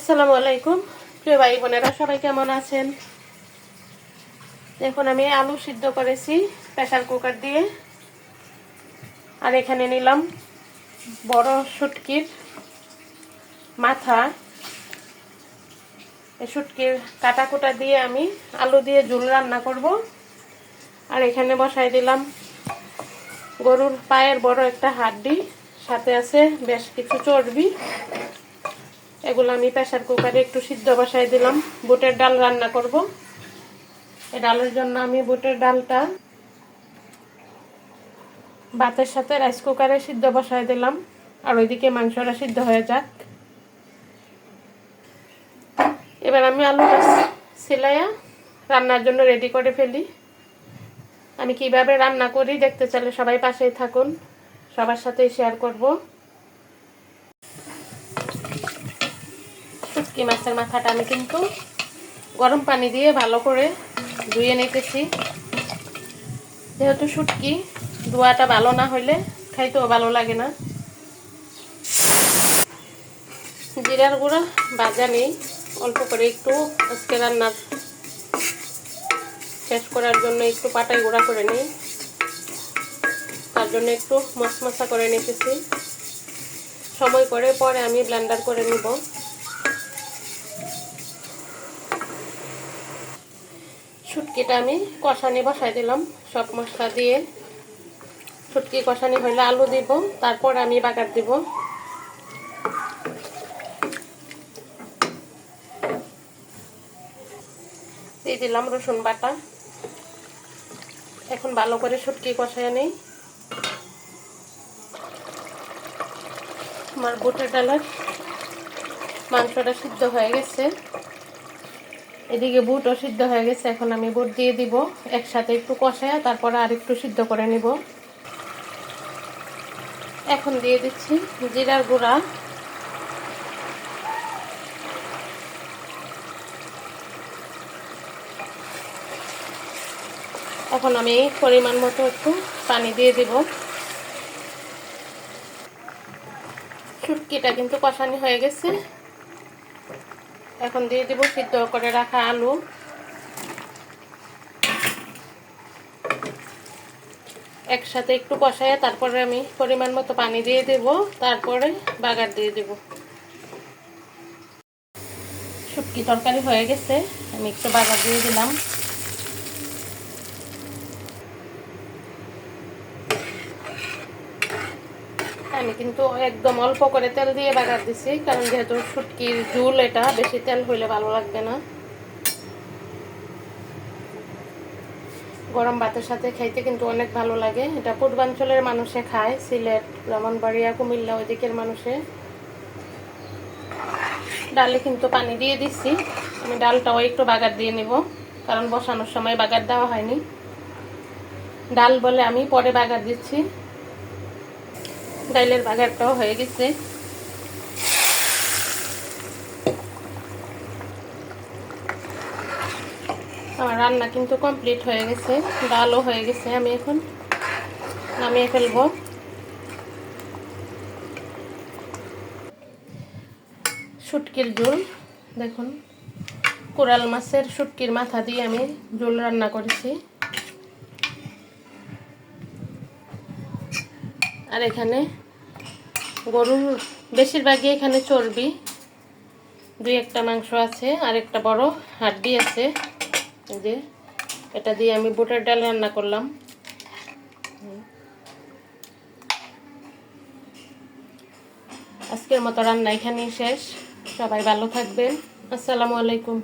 আসসালামু আলাইকুম প্রিয় ভাই বোনেরা, সবাই কেমন আছেন? এখন আমি আলু সিদ্ধ করেছি প্রেসার কুকার দিয়ে। আর এখানে নিলাম বড় শুটকির মাথা। এই শুটকির কাটা কুটা দিয়ে আমি আলু দিয়ে ঝোল রান্না করব। আর এখানে বসাই দিলাম গরুর পায়ের বড় একটা হাড্ডি, সাথে আছে বেশ কিছু চর্বি। এগুলো আমি প্রেসার কুকারে একটু সিদ্ধ বসাই দিলাম। বুটের ডাল রান্না করব। এই ডালের জন্য আমি বুটের ডালটা ভাতের সাথে রাইস কুকারে সিদ্ধ বসাই দিলাম। আর ওইদিকে মাংসটা সিদ্ধ হয়ে যাক। এবার আমি আলুটা সিলাইয়া রান্নার জন্য রেডি করে ফেলি। আমি কিভাবে রান্না করি দেখতে চাইলে সবাই পাশেই থাকুন, সবার সাথেই শেয়ার করব। শুটকি মাছের মাথাটা আমি কিন্তু গরম পানি দিয়ে ভালো করে ধুয়ে নিতেছি। যেহেতু শুটকি ধোয়াটা ভালো না হইলে খাইতেও ভালো লাগে না। জিরার গুঁড়া ভাজা নেই, অল্প করে একটু আজকে রান্নার শেষ করার জন্য একটু পাটায় গুঁড়া করে নিই। তার জন্য একটু মশমশা করে নিতেছি। সময় করে পরে আমি ব্লেন্ডার করে নিব। শুটকিটা আমি কষানি বসাই দিলাম সব মশলা দিয়ে। শুটকি কষানি হইলে আলু দিব, তারপর আমি বাগার দিব। দিয়ে দিলাম রসুন বাটা। এখন ভালো করে শুটকি কষায় নেই। আমার বুটের ডালের মাংসটা সিদ্ধ হয়ে গেছে, এদিকে বুটও সিদ্ধ হয়ে গেছে। এখন আমি বুট দিয়ে দিব একসাথে, একটু কষায় তারপরে আর একটু সিদ্ধ করে নিব। এখন দিয়ে দিচ্ছি জিরার গুঁড়া, এখন আমি পরিমাণ মতো একটু পানি দিয়ে দিব। শুটকিটা কিন্তু কষানি হয়ে গেছে। এখন দিয়ে দিব সিদ্ধ করে রাখা আলু। একসাথে একটু কষায় তারপরে আমি পরিমাণ মতো পানি দিয়ে দেব, তারপরে বাগার দিয়ে দেব। শুটকি তরকারি হয়ে গেছে, আমি একটু বাগার দিয়ে দিলাম। আমি কিন্তু একদম অল্প করে তেল দিয়ে বাগার দিছি, কারণ যেহেতু শুটকির ঝোল, এটা বেশি তেল হইলে ভালো লাগবে না। গরম ভাতের সাথে খাইতে কিন্তু অনেক ভালো লাগে। এটা পূর্বাঞ্চলের মানুষে খায়, সিলেট, ব্রাহ্মণবাড়িয়া, কুমিল্লা ওই দিকের মানুষে। ডালে কিন্তু পানি দিয়ে দিচ্ছি। আমি ডালটাও একটু বাগার দিয়ে নিব, কারণ বসানোর সময় বাগার দেওয়া হয়নি। ডাল বলে আমি পরে বাগার দিচ্ছি। ডালের বাগারটাও হয়ে গেছে। আমার রান্না কিন্তু কমপ্লিট হয়ে গেছে, ডালও হয়ে গেছে। আমি এখন নামিয়ে ফেলবো। শুটকির ঝোল দেখুন, কোরাল মাছের শুটকির মাথা দিয়ে আমি ঝোল রান্না করেছি। আর এখানে গরুর বেশিরভাগই এখানে চর্বি, দুই একটা মাংস আছে, আর একটা বড় হাড্ডি আছে। এই যে এটা দিয়ে আমি বুটের ডাল রান্না করলাম। আজকের মতো রান্না এখানেই শেষ। সবাই ভালো থাকবেন। আসসালামু আলাইকুম।